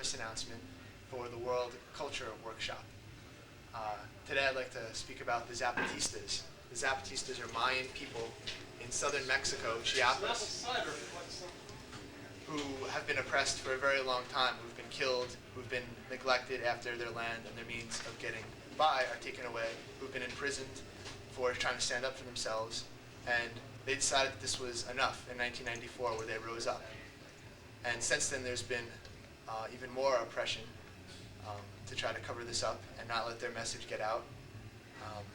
service announcement for the World Culture Workshop. Today I'd like to speak about the Zapatistas. The Zapatistas are Mayan people in southern Mexico, Chiapas, who have been oppressed for a very long time, who've been killed, who've been neglected after their land and their means of getting by are taken away, who've been imprisoned for trying to stand up for themselves. And they decided that this was enough in 1994, where they rose up. And since then there's been even more oppression to try to cover this up and not let their message get out.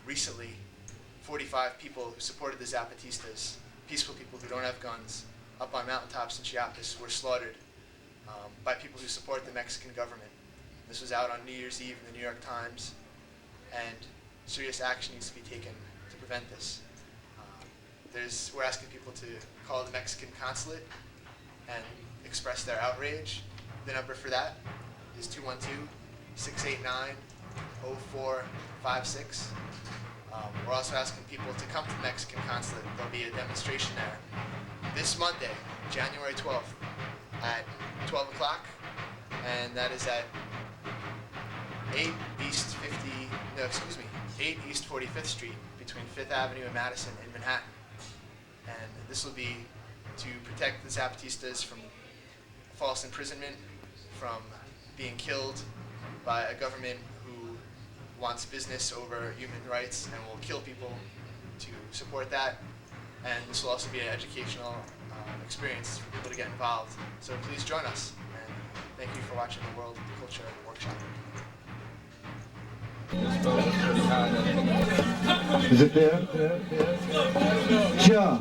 Recently, 45 people who supported the Zapatistas, peaceful people who don't have guns, up on mountaintops in Chiapas, were slaughtered by people who support the Mexican government. This was out on New Year's Eve in the New York Times, and serious action needs to be taken to prevent this. We're asking people to call the Mexican consulate and express their outrage. The number for that is 212-689-0456. We're also asking people to come to the Mexican consulate. There'll be a demonstration there this Monday, January 12th, at 12 o'clock, and that is at 8 East 45th Street, between 5th Avenue and Madison in Manhattan. And this will be to protect the Zapatistas from false imprisonment, from being killed by a government who wants business over human rights and will kill people to support that. And this will also be an educational experience for people to get involved. So please join us, and thank you for watching the World Culture Workshop. Is it there? Sure.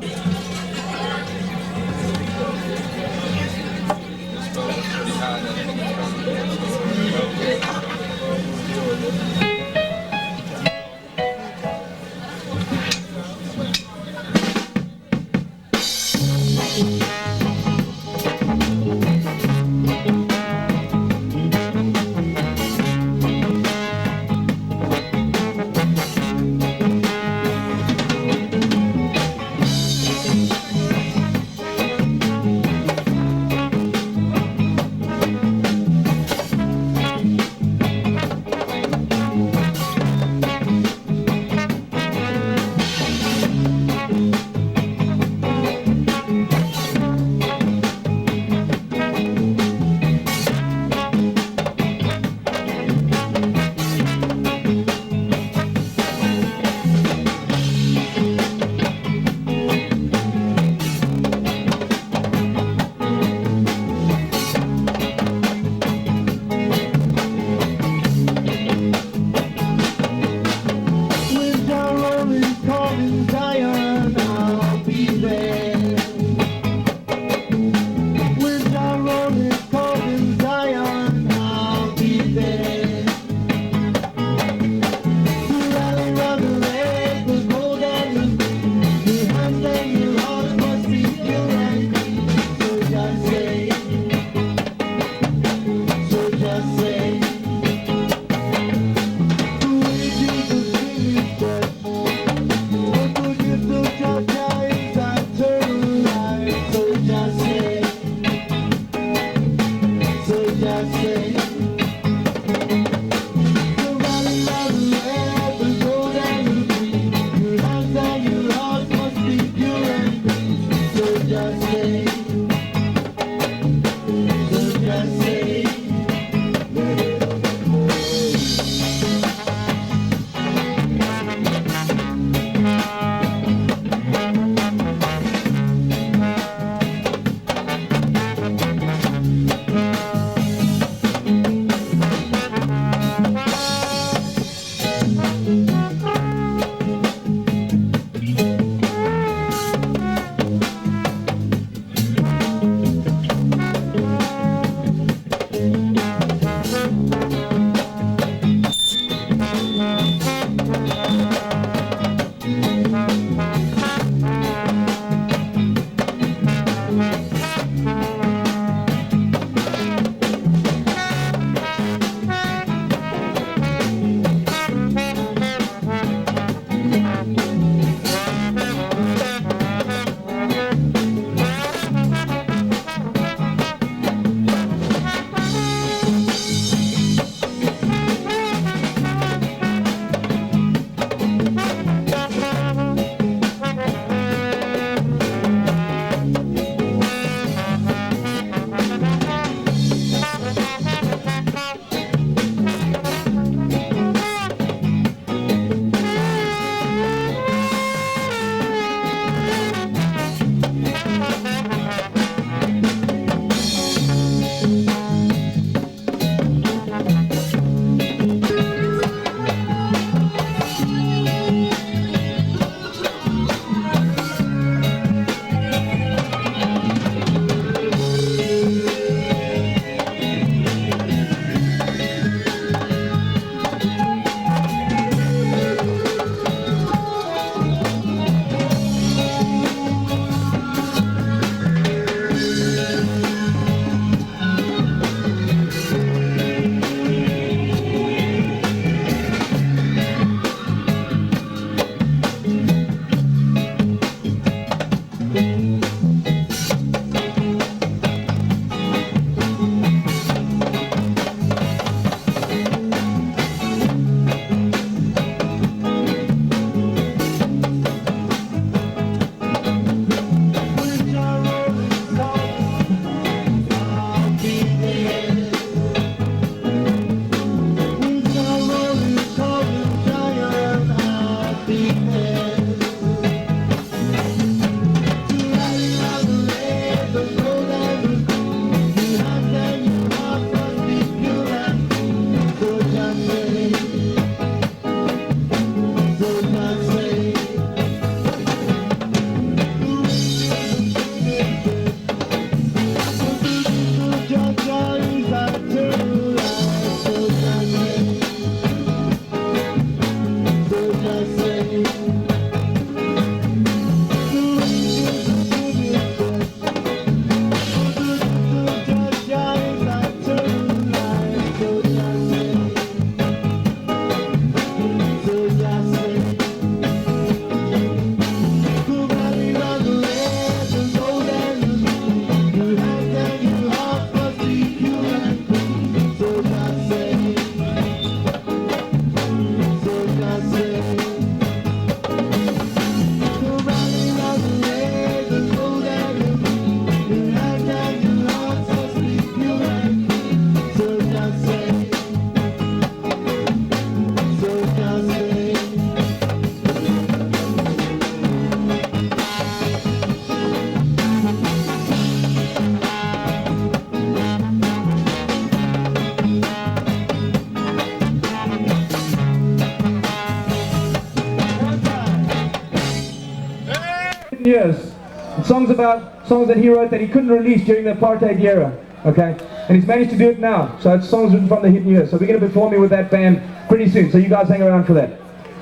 songs about songs that he wrote that he couldn't release during the apartheid era. Okay? And he's managed to do it now. So it's songs written from the hidden years. So we're going to be performing with that band pretty soon. So you guys hang around for that.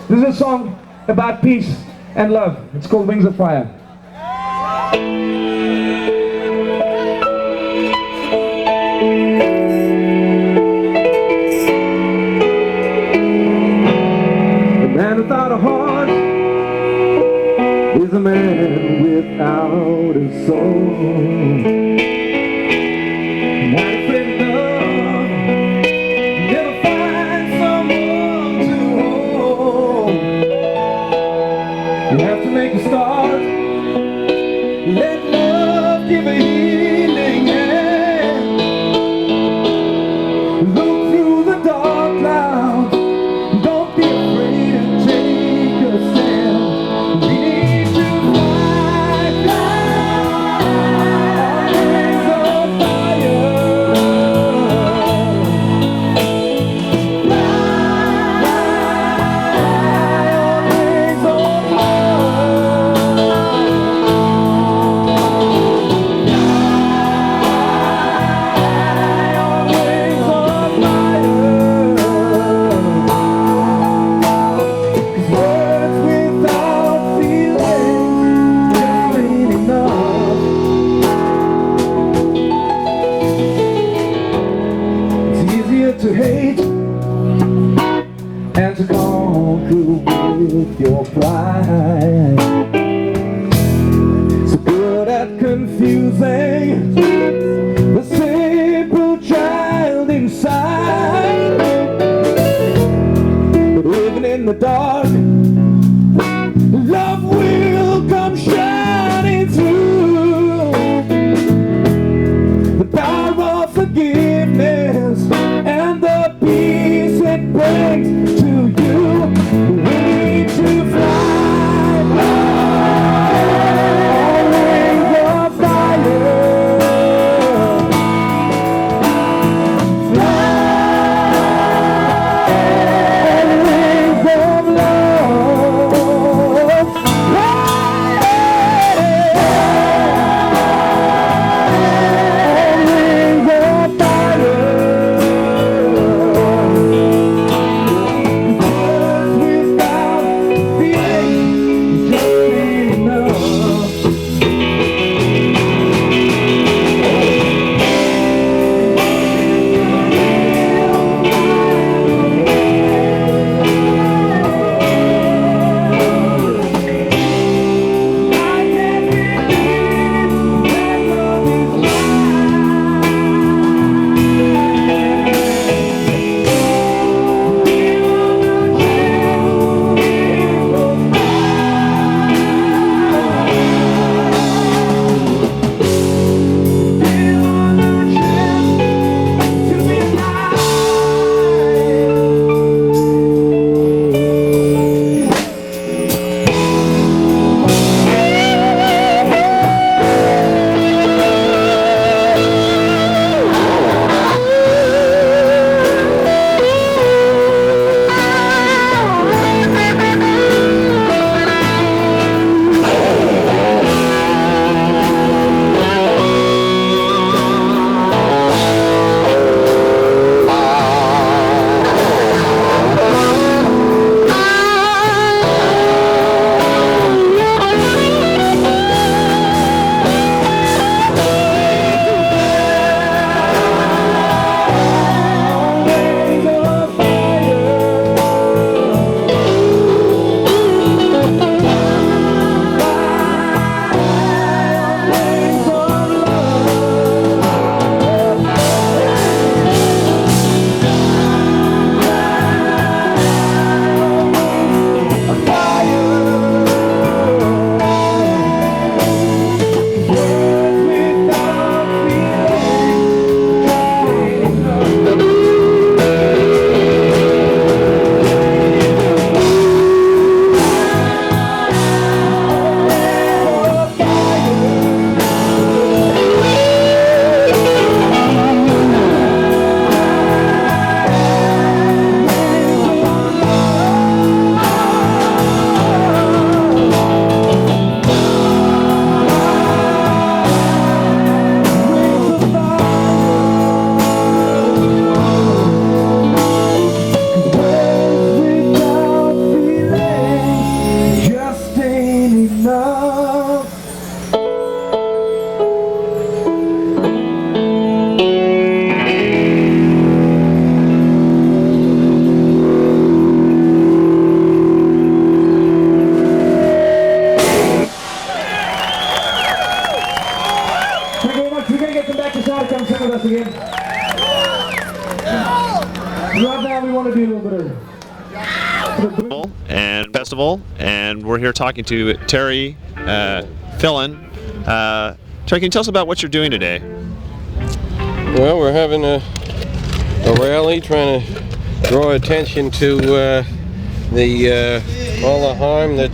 This is a song about peace and love. It's called Wings of Fire. A man without a heart is a man without a soul. Not afraid of love, never find someone to hold. You have to make a start, let love give a healing hand. Look through the dark clouds, don't be afraid to take a stand. We need to fly, wings of fire. Wings of to hate and to conquer with your pride. So good at confusing the simple child inside. But even in the dark, love will come shining through. The power of forgiveness and the peace it brings to you. We need to fly on wings of fire. Fly on wings of love. Right now we want to do a little bit of and festival, and we're here talking to Terry Fillon. Terry, can you tell us about what you're doing today? Well, we're having a rally trying to draw attention to all the harm that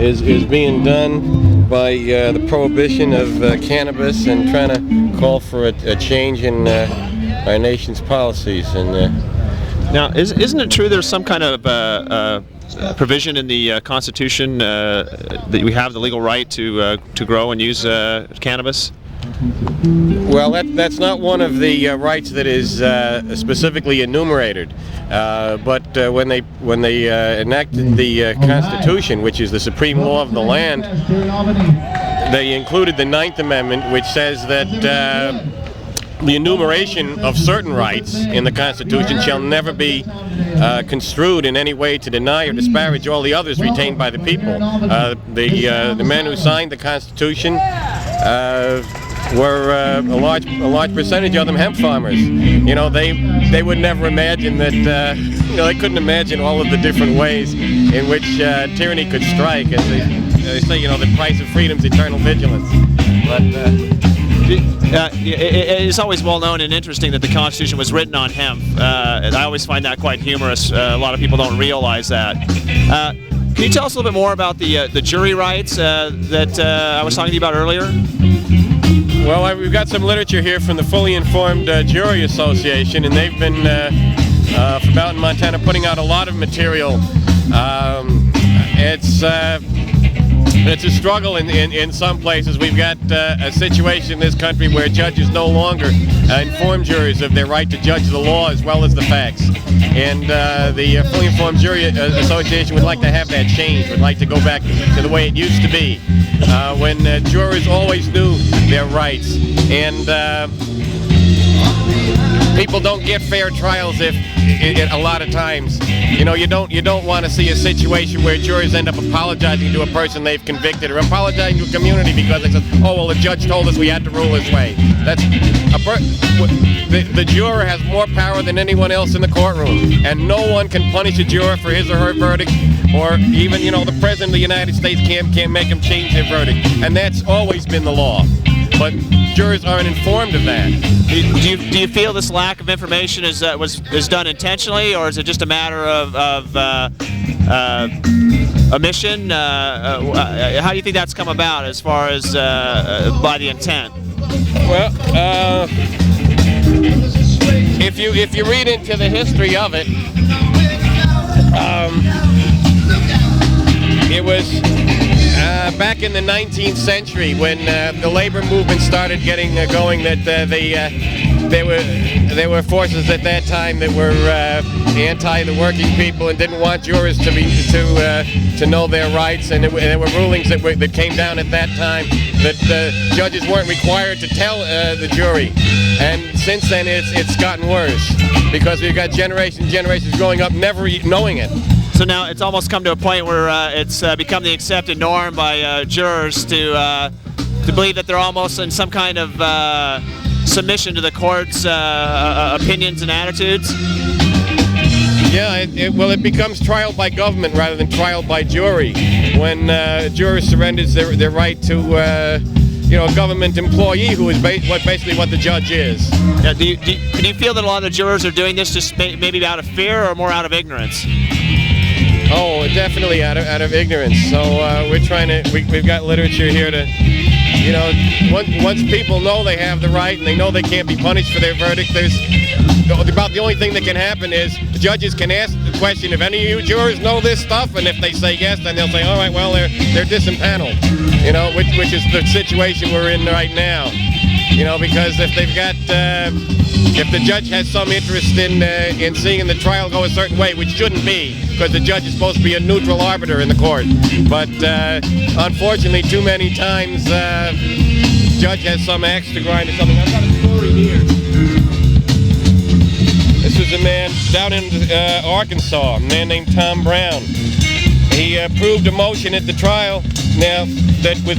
is being done by the prohibition of cannabis, and trying to call for a change in our nation's policies. And now, isn't it true there's some kind of provision in the Constitution that we have the legal right to grow and use cannabis? well, that's not one of the rights that is specifically enumerated. But when they enacted the Constitution, which is the supreme law of the land, they included the 9th Amendment, which says that the enumeration of certain rights in the Constitution shall never be construed in any way to deny or disparage all the others retained by the people. The men who signed the Constitution were a large percentage of them hemp farmers. You know, they would never imagine that. They couldn't imagine all of the different ways in which tyranny could strike. As they say, the price of freedom is eternal vigilance. But it's always well known and interesting that the Constitution was written on hemp. And I always find that quite humorous. A lot of people don't realize that. Can you tell us a little bit more about the jury rights that I was talking to you about earlier? Well, we've got some literature here from the Fully Informed Jury Association, and they've been from out in Montana putting out a lot of material. It's a struggle in some places. We've got a situation in this country where judges no longer inform juries of their right to judge the law as well as the facts. And the Fully Informed Jury Association would like to have that change, would like to go back to the way it used to be, when jurors always knew their rights. And people don't get fair trials if a lot of times, you don't want to see a situation where jurors end up apologizing to a person they've convicted, or apologizing to a community because they said, oh, well, the judge told us we had to rule this way. The juror has more power than anyone else in the courtroom, and no one can punish a juror for his or her verdict, or even, the President of the United States can't make him change their verdict, and that's always been the law. But jurors aren't informed of that. Do you feel this lack of information is done intentionally, or is it just a matter of omission? How do you think that's come about, as far as by the intent? Well, if you read into the history of it, it was back in the 19th century when the labor movement started getting going, that there were forces at that time that were anti the working people and didn't want jurors to know their rights, and there were rulings that came down at that time that judges weren't required to tell the jury. And since then it's gotten worse, because we've got generations growing up never knowing it. So now it's almost come to a point where it's become the accepted norm by jurors to believe that they're almost in some kind of submission to the court's opinions and attitudes. Yeah, it becomes trial by government rather than trial by jury, when a juror surrenders their right to a government employee who is basically what the judge is. Now, do you feel that a lot of the jurors are doing this just maybe out of fear, or more out of ignorance? Oh, definitely out of ignorance. So we've got literature here to, once people know they have the right and they know they can't be punished for their verdict, about the only thing that can happen is the judges can ask the question, if any of you jurors know this stuff, and if they say yes, then they'll say, all right, well, they're disempaneled, which is the situation we're in right now. Because if they've got, if the judge has some interest in seeing the trial go a certain way, which shouldn't be, because the judge is supposed to be a neutral arbiter in the court. But unfortunately, too many times, the judge has some axe to grind or something. I've got a story here. This is a man down in Arkansas, a man named Tom Brown. He proved a motion at the trial now that with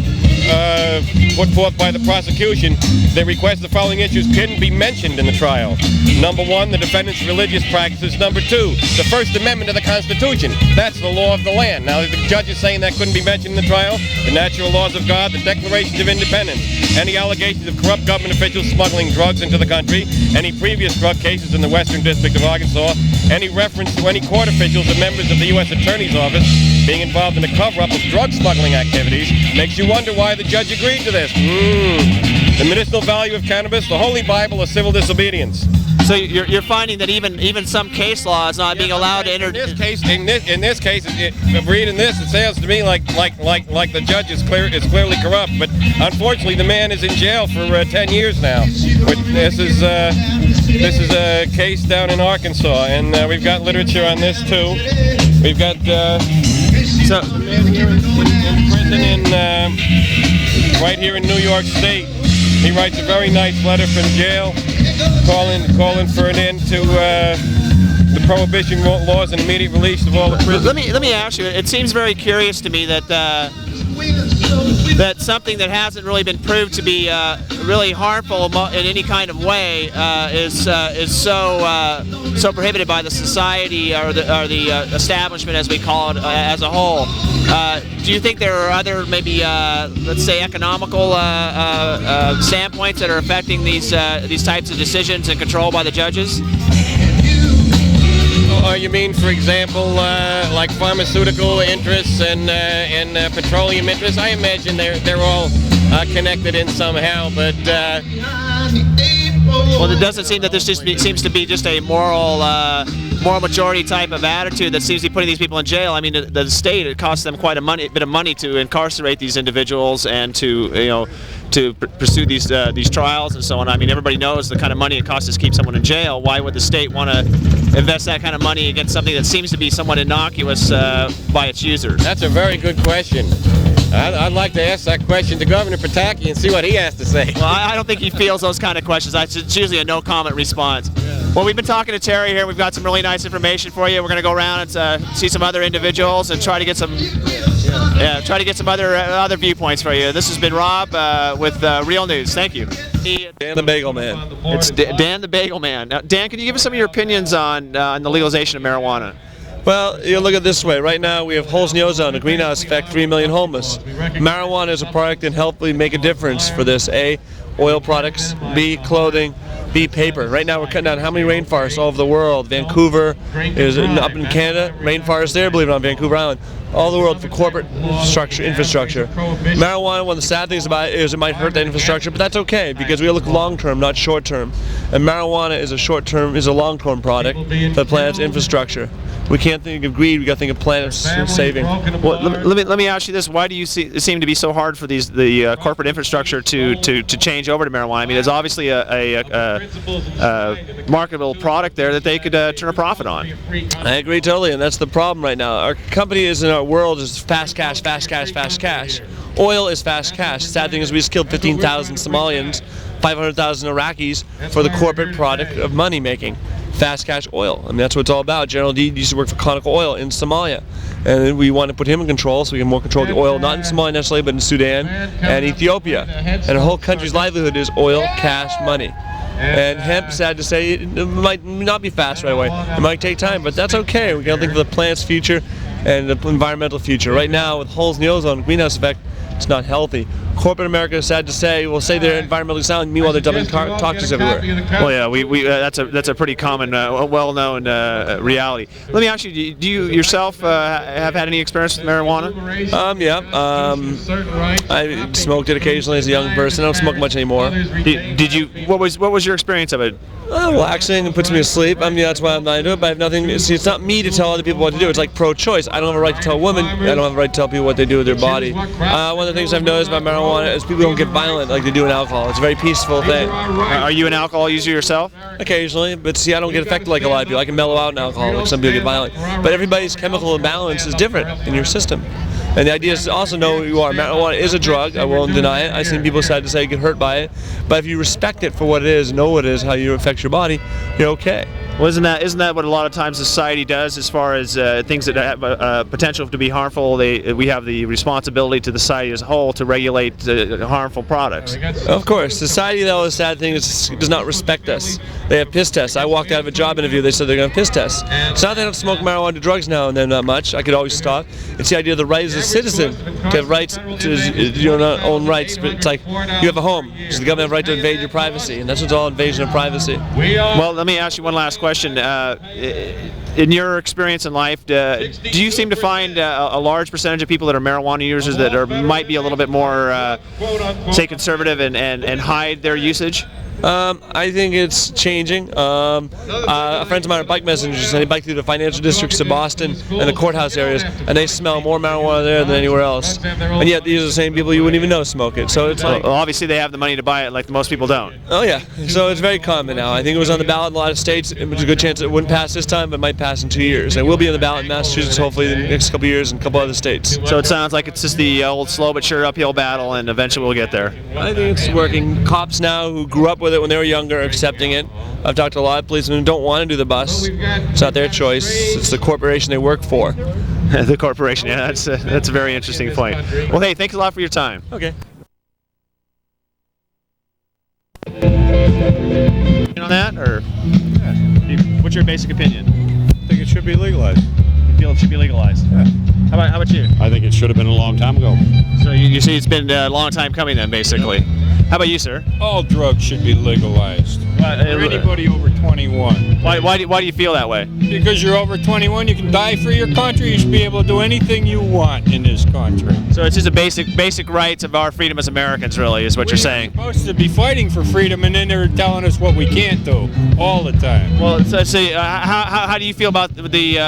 put forth by the prosecution, they request the following issues couldn't be mentioned in the trial. Number one, the defendant's religious practices. Number two, the First Amendment of the Constitution. That's the law of the land. Now, the judge is saying that couldn't be mentioned in the trial. The natural laws of God, the Declarations of Independence, any allegations of corrupt government officials smuggling drugs into the country, any previous drug cases in the Western District of Arkansas, any reference to any court officials or members of the U.S. Attorney's Office being involved in the cover-up of drug smuggling activities makes you wonder why the judge agreed to this. The medicinal value of cannabis, the Holy Bible, or civil disobedience. So you're finding that even some case law is not being allowed to enter. In this case, reading this, it sounds to me like the judge is clearly corrupt. But unfortunately, the man is in jail for 10 years now. But this is a case down in Arkansas, and we've got literature on this too. We've got So a man here in prison right here in New York State. He writes a very nice letter from jail, calling for an end to the prohibition laws and immediate release of all the prisoners. let me ask you. It seems very curious to me that that something that hasn't really been proved to be really harmful in any kind of way is so prohibited by the society or the establishment, as we call it, as a whole. Do you think there are other, maybe let's say, economical standpoints that are affecting these types of decisions and control by the judges? You mean, for example, like pharmaceutical interests and petroleum interests? I imagine they're all connected in somehow, but. Well, it doesn't seem that this just seems to be just a moral majority type of attitude that seems to be putting these people in jail. I mean, the state, it costs them quite a bit of money to incarcerate these individuals and to pursue these trials and so on. I mean, everybody knows the kind of money it costs to keep someone in jail. Why would the state want to invest that kind of money against something that seems to be somewhat innocuous by its users? That's a very good question. I'd like to ask that question to Governor Pataki and see what he has to say. Well, I don't think he feels those kind of questions. It's usually a no-comment response. Well, we've been talking to Terry here. We've got some really nice information for you. We're going to go around and see some other individuals and try to get some other viewpoints for you. This has been Rob with Real News. Thank you. Dan the Bagel Man. It's Dan the Bagel Man. Now, Dan, can you give us some of your opinions on the legalization of marijuana? Well, you look at it this way. Right now, we have holes in the ozone, a greenhouse effect, 3 million homeless. Marijuana is a product that can helpfully make a difference for this. A, oil products. B, clothing. B, paper. Right now, we're cutting down how many rainforests all over the world? Vancouver is up in Canada. Rainforests there, believe it or not, Vancouver Island. All the world for corporate infrastructure. Marijuana, one of the sad things about it is it might hurt that infrastructure, but that's okay because we look long-term, not short-term. And marijuana is a long-term product for the planet's infrastructure. We can't think of greed. We got to think of planet saving. Well, let me ask you this: why do you seem to be so hard for the corporate infrastructure to change over to marijuana? I mean, there's obviously a marketable product there that they could turn a profit on. I agree totally, and that's the problem right now. Our company in our world is fast cash, fast cash, fast cash. Oil is fast cash. The sad thing is we just killed 15,000 Somalians, 500,000 Iraqis for the corporate product of money making. Fast cash oil. I mean, that's what it's all about. General D used to work for Conoco Oil in Somalia, and we want to put him in control so we can more control the oil, not in Somalia necessarily, but in Sudan and Ethiopia. And the whole country's livelihood is oil, cash, money. And hemp, sad to say, it might not be fast right away. It might take time, but that's okay. We got to think of the planet's future and the environmental future. Right now, with holes in the ozone, greenhouse effect, it's not healthy. Corporate America, sad to say, will say they're environmentally sound, meanwhile they're dumping toxins everywhere. Well, yeah, that's a pretty common, well-known reality. Let me ask you: do you yourself have had any experience with marijuana? I smoked it occasionally as a young person. I don't smoke much anymore. Did you? What was your experience of it? Relaxing and puts me to sleep. I mean, that's why I'm not into it, but I have nothing. See, it's not me to tell other people what to do. It's like pro-choice. I don't have a right to tell women. I don't have a right to tell people what they do with their body. One of the things I've noticed about marijuana is people don't get violent like they do in alcohol. It's a very peaceful thing. Are you an alcohol user yourself? Occasionally, but see, I don't get affected like a lot of people. I can mellow out in alcohol, like some people get violent. But everybody's chemical imbalance is different in your system. And the idea is to also know who you are. Marijuana is a drug. I won't deny it. I've seen people sad to say get hurt by it. But if you respect it for what it is, know what it is, how you affect your body, you're okay. Well, isn't that what a lot of times society does as far as things that have potential to be harmful? We have the responsibility to the society as a whole to regulate harmful products. Of course. Society, though, the sad thing is, does not respect us. They have piss tests. I walked out of a job interview, they said they're going to have piss tests. It's not that I don't smoke marijuana or drugs now and then that much. I could always stop. It's the idea of the right as a citizen to have rights, to not own rights, but it's like you have a home. Does the government have a right to invade your privacy? And that's what's all invasion of privacy. Well, let me ask you one last question. In your experience in life, do you seem to find a large percentage of people that are marijuana users that might be a little bit more, say, conservative and hide their usage? I think it's changing. Friends of mine are bike messengers, and they bike through the financial districts of Boston and the courthouse areas, and they smell more marijuana there than anywhere else. And yet these are the same people you wouldn't even know smoke it. So it's like, well, obviously they have the money to buy it, like most people don't. Oh yeah, so it's very common now. I think it was on the ballot in a lot of states. There's a good chance it wouldn't pass this time, but it might pass in 2 years. It will be on the ballot in Massachusetts, hopefully, in the next couple of years, and a couple other states. So it sounds like it's just the old slow but sure uphill battle, and eventually we'll get there. I think it's working. Cops now who grew up with it when they were younger are accepting it. I've talked to a lot of policemen who don't want to do the bus. It's not their choice. It's the corporation they work for. The corporation, yeah, that's a very interesting point. Well, hey, thanks a lot for your time. Okay. On that, or what's your basic opinion? I think it should be legalized. You feel it should be legalized? Yeah. How about you? I think it should have been a long time ago. So you see it's been a long time coming then, basically. How about you, sir? All drugs should be legalized. For anybody over 21. Why do you feel that way? Because you're over 21, you can die for your country. You should be able to do anything you want in this country. So it's just a basic rights of our freedom as Americans, really, is what you're saying. We're supposed to be fighting for freedom, and then they're telling us what we can't do all the time. Well, so how do you feel about the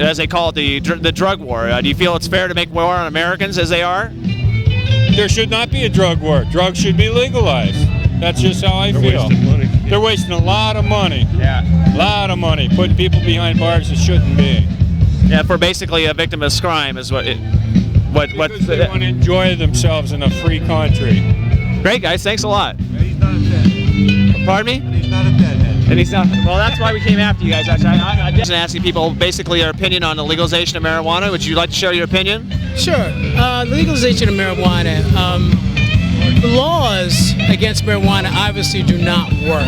as they call it, the drug war? Do you feel it's fair to make war on Americans as they are? There should not be a drug war. Drugs should be legalized. That's just how I feel. They're wasting a lot of money. Yeah. A lot of money. Putting people behind bars that shouldn't be. Yeah, for basically a victim of crime is what Because they want to enjoy themselves in a free country. Great, guys. Thanks a lot. He's not a deadhead. Pardon me? And he's not a deadhead. And he's not. Well, that's why we came after you guys. I'm just asking people basically their opinion on the legalization of marijuana. Would you like to share your opinion? Sure. The legalization of marijuana. The laws against marijuana obviously do not work.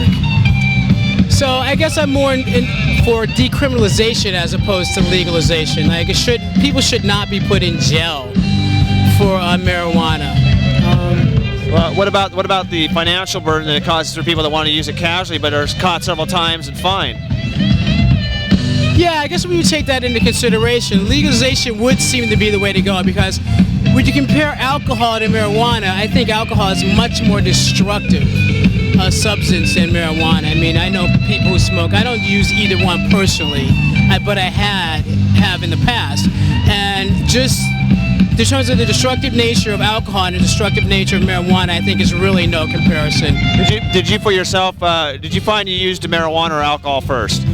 So I guess I'm more for decriminalization as opposed to legalization. Like people should not be put in jail for marijuana. Well, what about the financial burden that it causes for people that want to use it casually but are caught several times and fined? Yeah, I guess we would take that into consideration. Legalization would seem to be the way to go because when you compare alcohol to marijuana, I think alcohol is much more destructive substance than marijuana. I mean, I know people who smoke. I don't use either one personally, but I have in the past. And just in terms of the destructive nature of alcohol and the destructive nature of marijuana, I think is really no comparison. Did you for yourself? Did you find you used marijuana or alcohol first?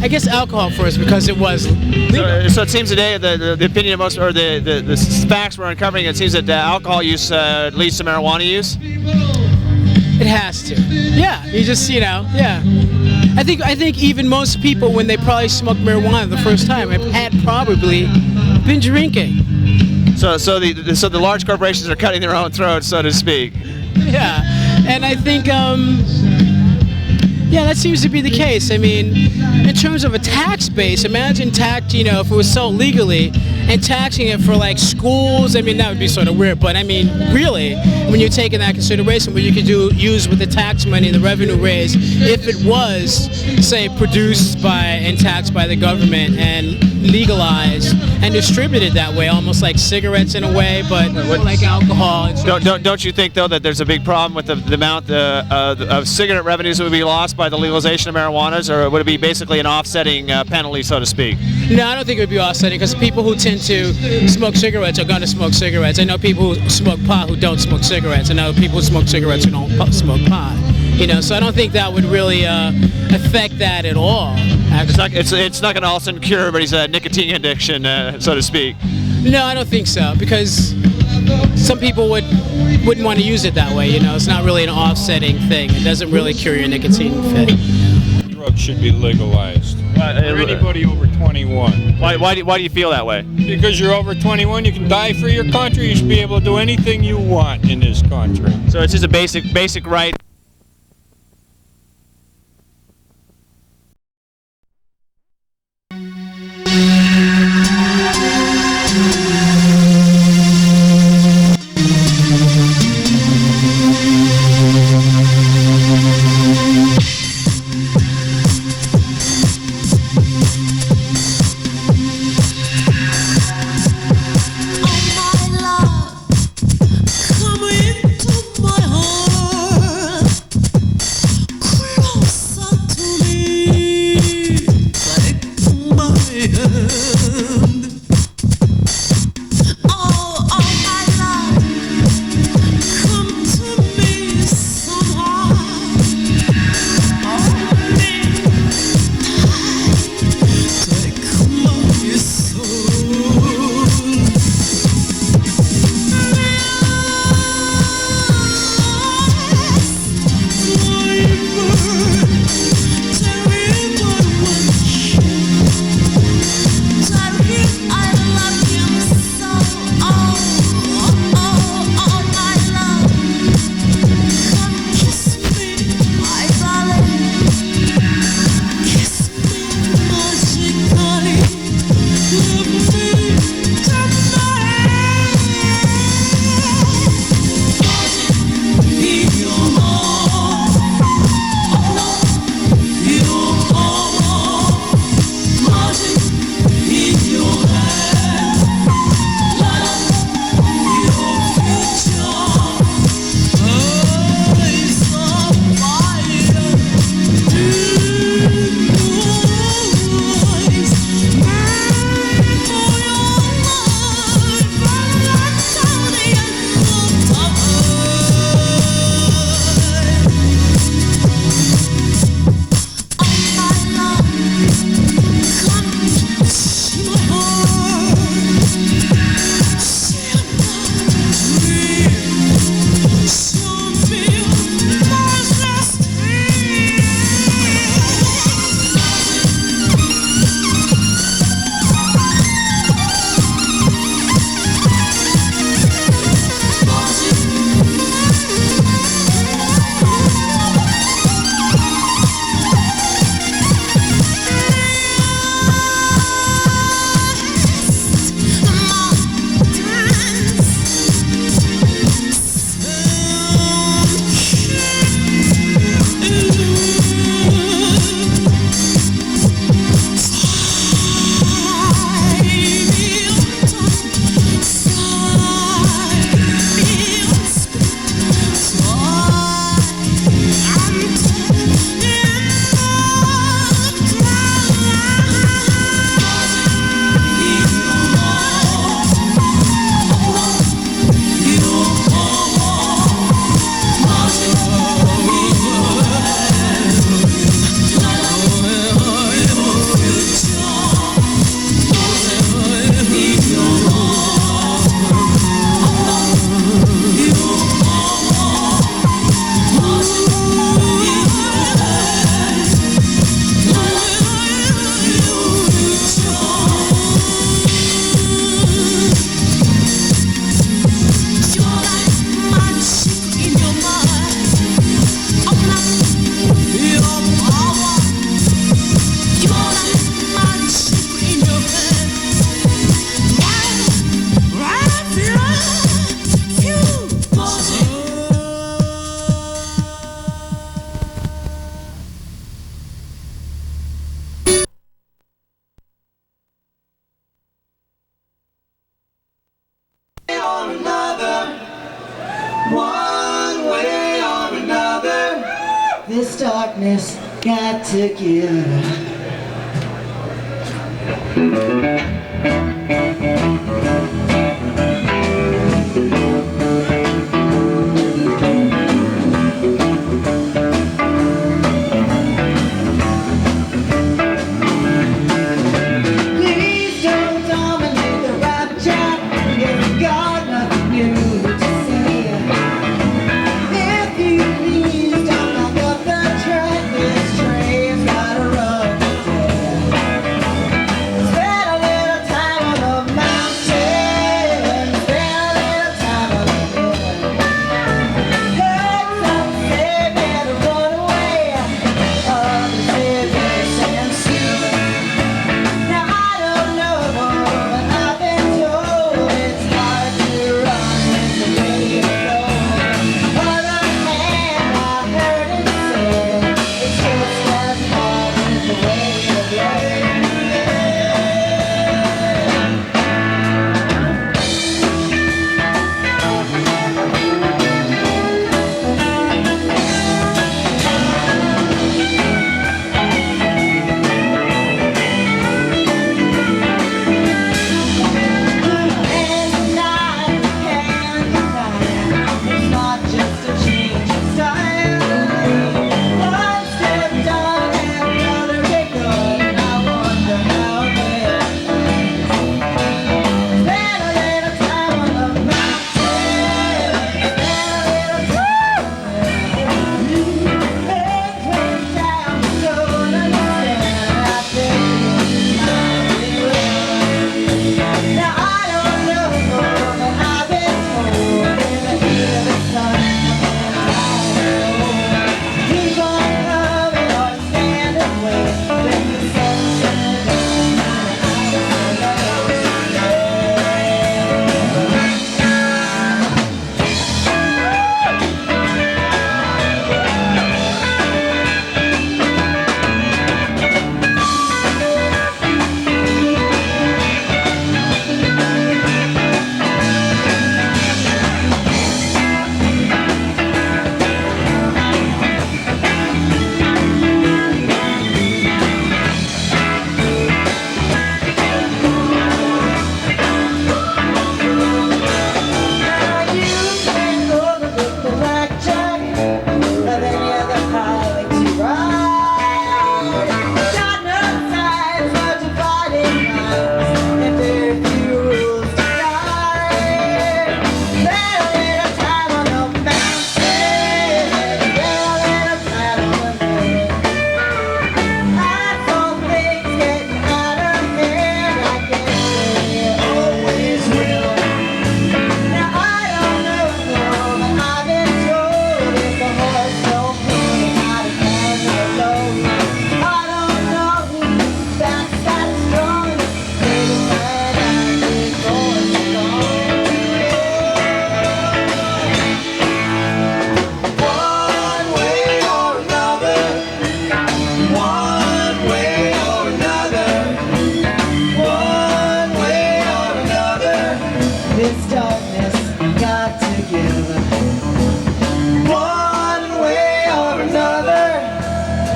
I guess alcohol first because it was legal. So it seems today the opinion of most, or the facts we're uncovering, it seems that alcohol use leads to marijuana use. It has to. Yeah, you just yeah. I think even most people when they probably smoked marijuana the first time had probably been drinking. So the large corporations are cutting their own throats, so to speak. Yeah, and I think yeah, that seems to be the case. I mean, in terms of a tax base, imagine if it was sold legally and taxing it for like schools. I mean, that would be sort of weird, but I mean, really, when you're taking that consideration, what you could use with the tax money, the revenue raised, if it was, say, produced by and taxed by the government and legalized and distributed that way, almost like cigarettes in a way, but like alcohol. Don't you think though that there's a big problem with the amount of cigarette revenues that would be lost by the legalization of marijuanas, or would it be basically an offsetting penalty, so to speak? No, I don't think it would be offsetting because people who tend to smoke cigarettes are going to smoke cigarettes. I know people who smoke pot who don't smoke cigarettes. I know people who smoke cigarettes who don't smoke pot. So I don't think that would really affect that at all. It's not going to all of a sudden cure everybody's nicotine addiction, so to speak. No, I don't think so because some people wouldn't want to use it that way. You know, it's not really an offsetting thing. It doesn't really cure your nicotine fit. Drugs should be legalized for anybody over 21. Why do you feel that way? Because you're over 21, you can die for your country. You should be able to do anything you want in this country. So it's just a basic right. This darkness got to give. Please don't dominate the rap chat. It's got nothing new.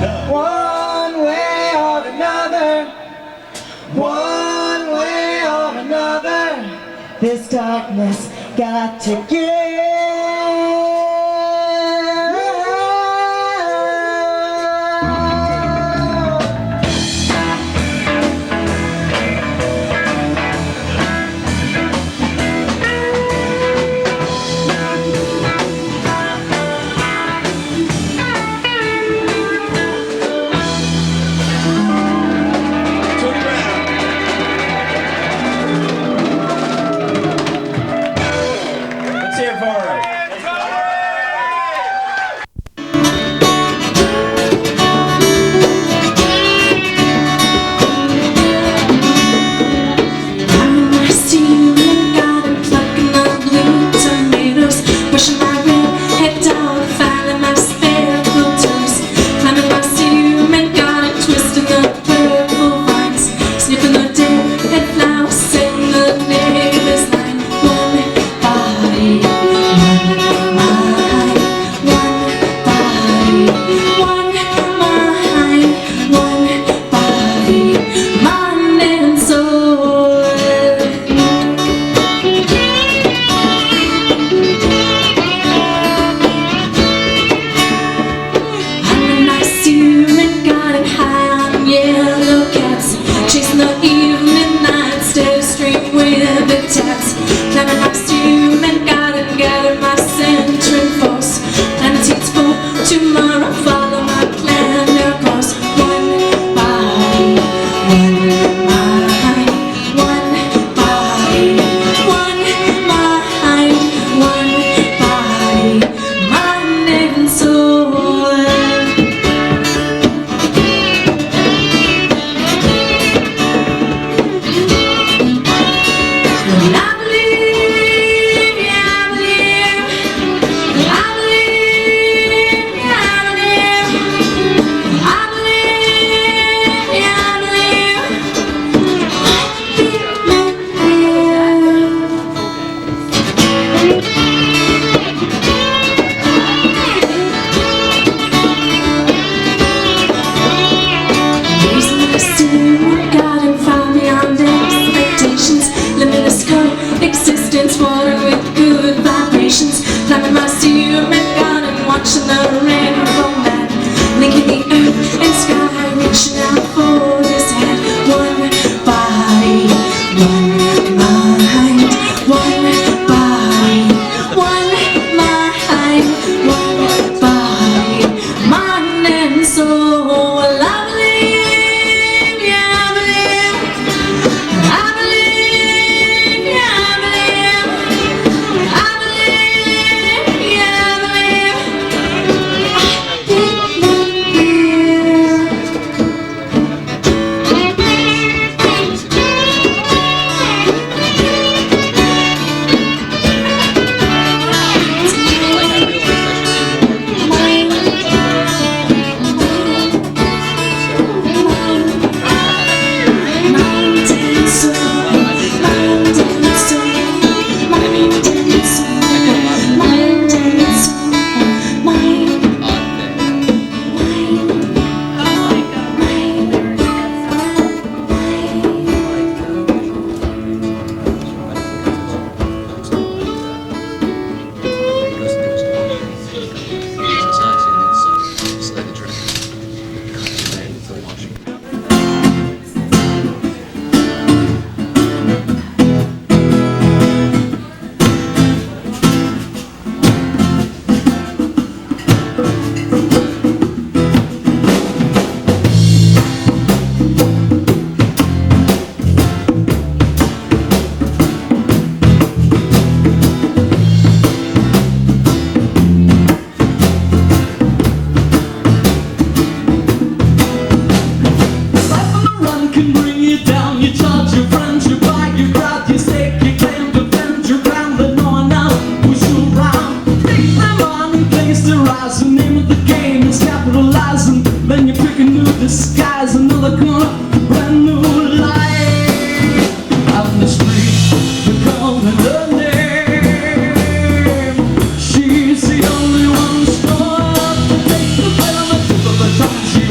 One way or another, one way or another, this darkness got to give. Let's hear it for her. I see you in the garden plucking up blue tomatoes, brushing my red head down, filing my speckled toes, climbing my cement garden, twisting the purple vines, sniffing the dead flowers in the neighbor's line. One body, one mind, one body, one mind, one body, mind and soul. I'm a nice human, got high on yellow cats, chasing the evening night, stare stream with the taps. Climbing my human garden, gather my centering force, planet seeds for tomorrow, follow my plan, their course. One body, one mind, one body, one mind, one body, mind and soul. I believe, yeah, I believe, I believe, yeah, I believe, I believe, yeah, I Raising the steam, garden far beyond expectations, limitless coexistence, water with good vibrations. Climbing my cement garden, watching the rainbow man, linking the earth and sky, reaching out for his hand. One body, one mind, one body, one mind, one body, mind and soul. I believe, yeah, I believe, I believe, yeah, I believe, I believe, yeah, I She's the only one strong to take the venom and tip of the tongue. She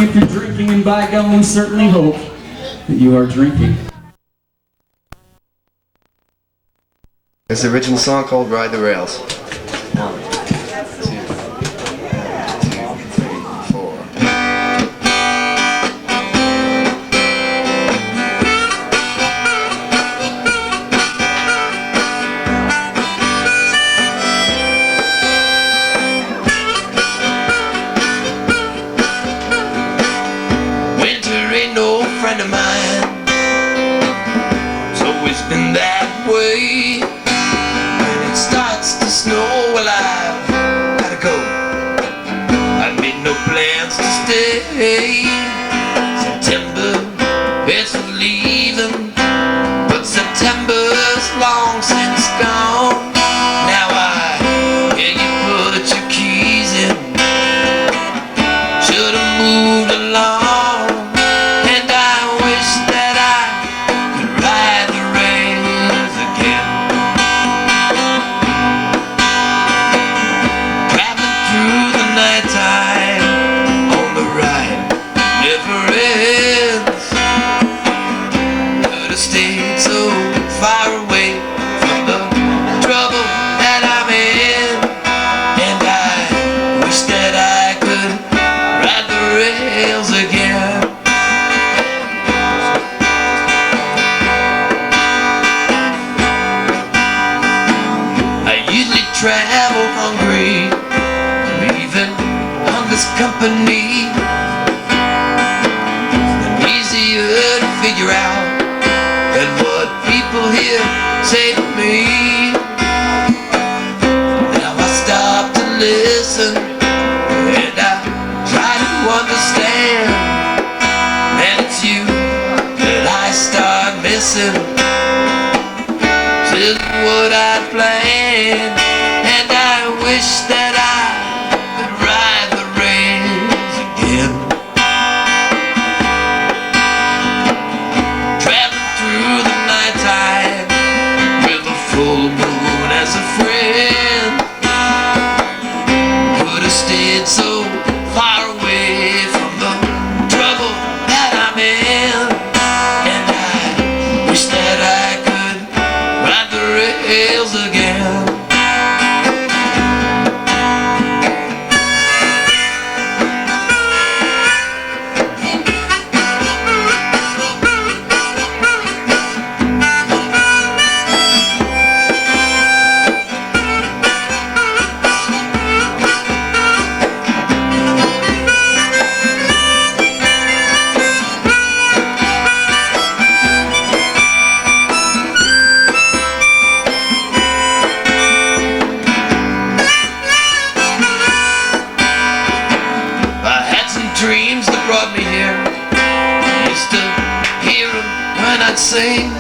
if you're drinking, and by God, we certainly hope that you are drinking. It's the original song called Ride the Rails. 1, 2, 3, 4. Winter ain't no friend of mine. It's always been that way. When it starts to snow, well, I've gotta go. I made no plans to stay. September, it's for leaving, but September's long since gone. Now I hear you put your keys in. Should've moved along, and I wish that I could ride the rails again. Traveling through the nighttime on the ride never ends. Could have stayed so far away from the trouble that I'm in, and I wish that I could ride the rails again. I usually travel hungry, leaving hunger's company. It's easier to figure out than what people here say to me. Now I stop to listen, and I try to understand, and it's you that I start missing. This isn't what I planned, and I wish that I could ride the rails again. Traveling through the nighttime with a full moon as a friend. Could have stayed so far away from the trouble that I'm in, and I wish that I could ride the rails again. I had some dreams that brought me here. I used to hear them when I'd sing.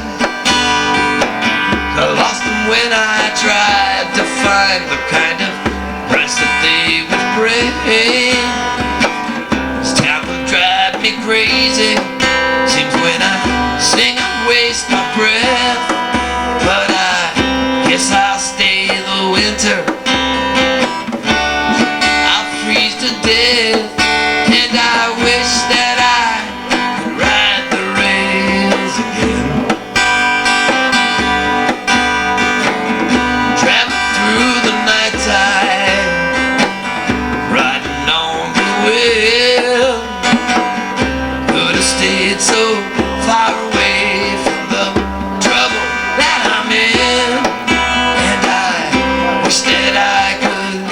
I lost them when I tried to find the kind of price that they would bring. This town will drive me crazy. Seems when I sing I waste my breath, but I guess I'll stay the winter. I'll freeze to death, and I wish that I could ride the rails again. Traveling through the nighttime, riding on the wheel. Could have stayed so far away from the trouble that I'm in, and I wish that I could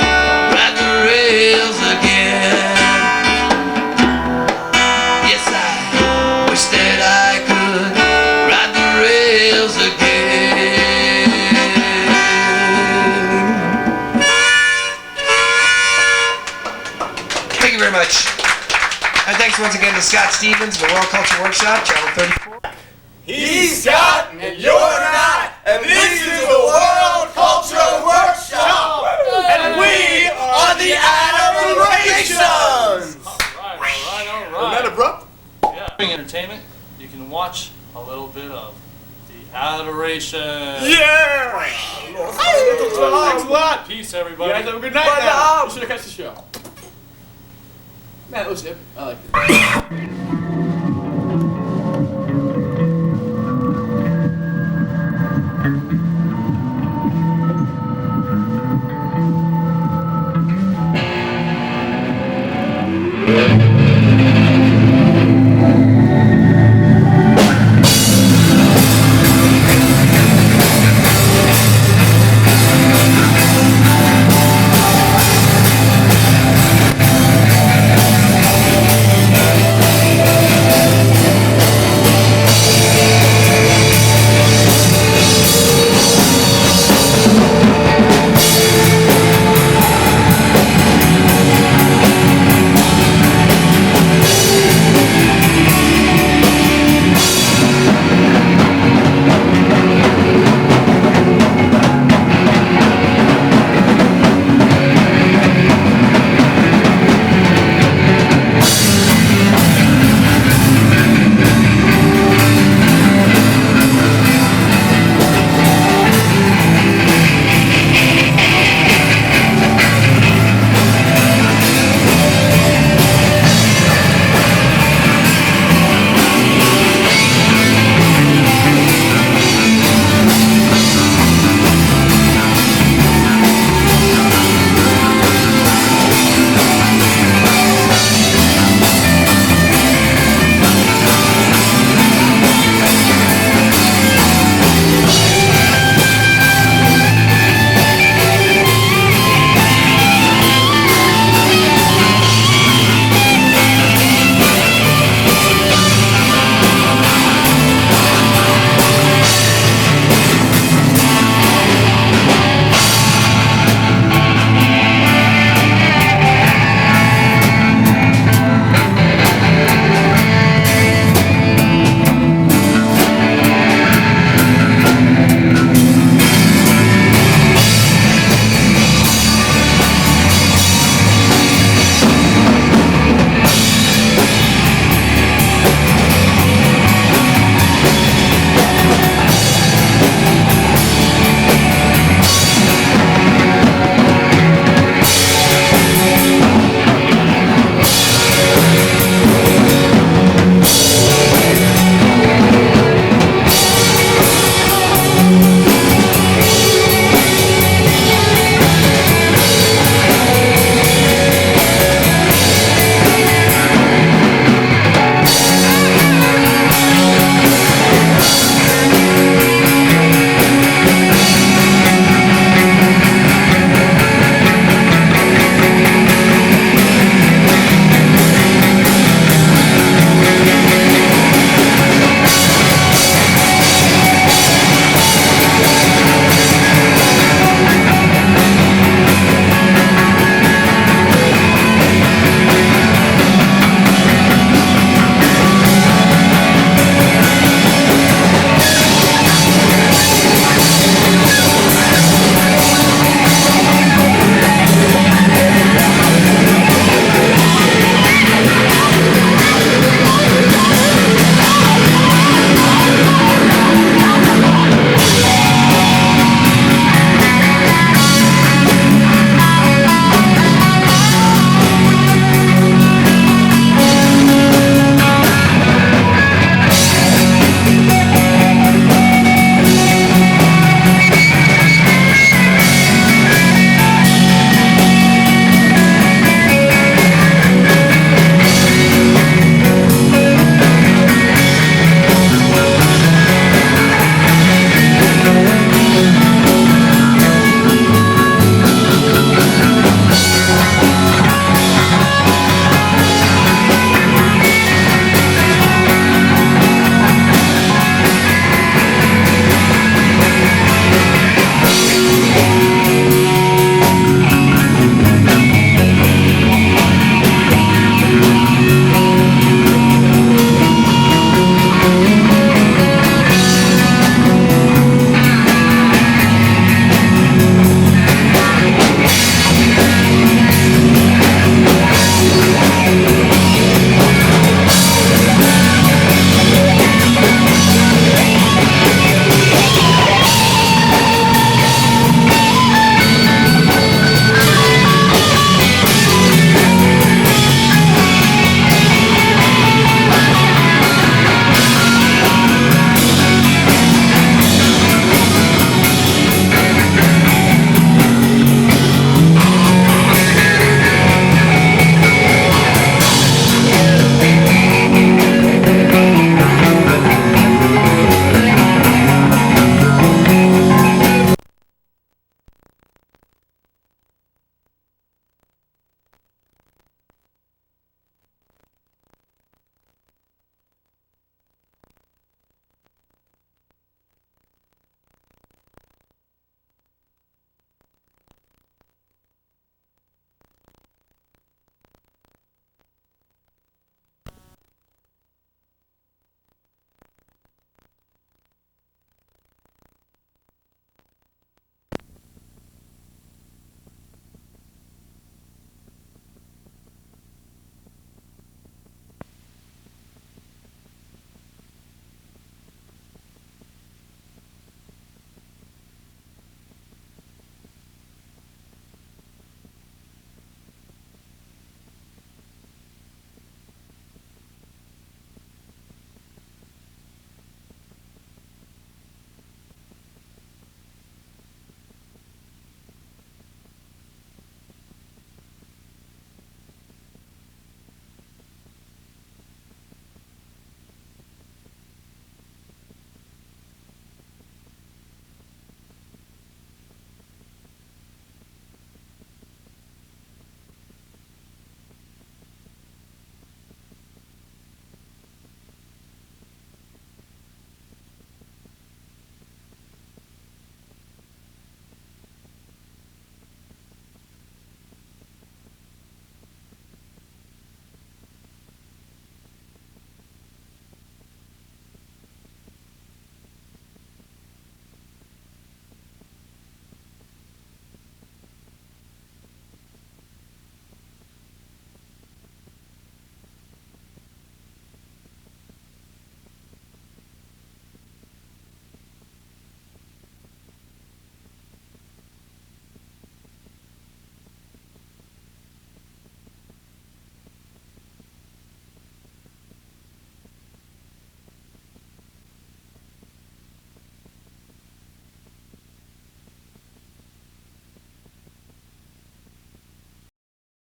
ride the rails again. Yes, I wish that I could ride the rails again. Thank you very much. And thanks once again to Scott Stevens, the World Culture Workshop, Channel 34. He's Scott and you're not, and this is the World Culture Workshop, and we are the Adorations. Isn't that abrupt? Yeah. During entertainment, you can watch a little bit of the Adoration. Yeah! Thanks a lot. Peace, everybody. You guys have a good night now. You should have catch the show. Man, it was hip. I like it.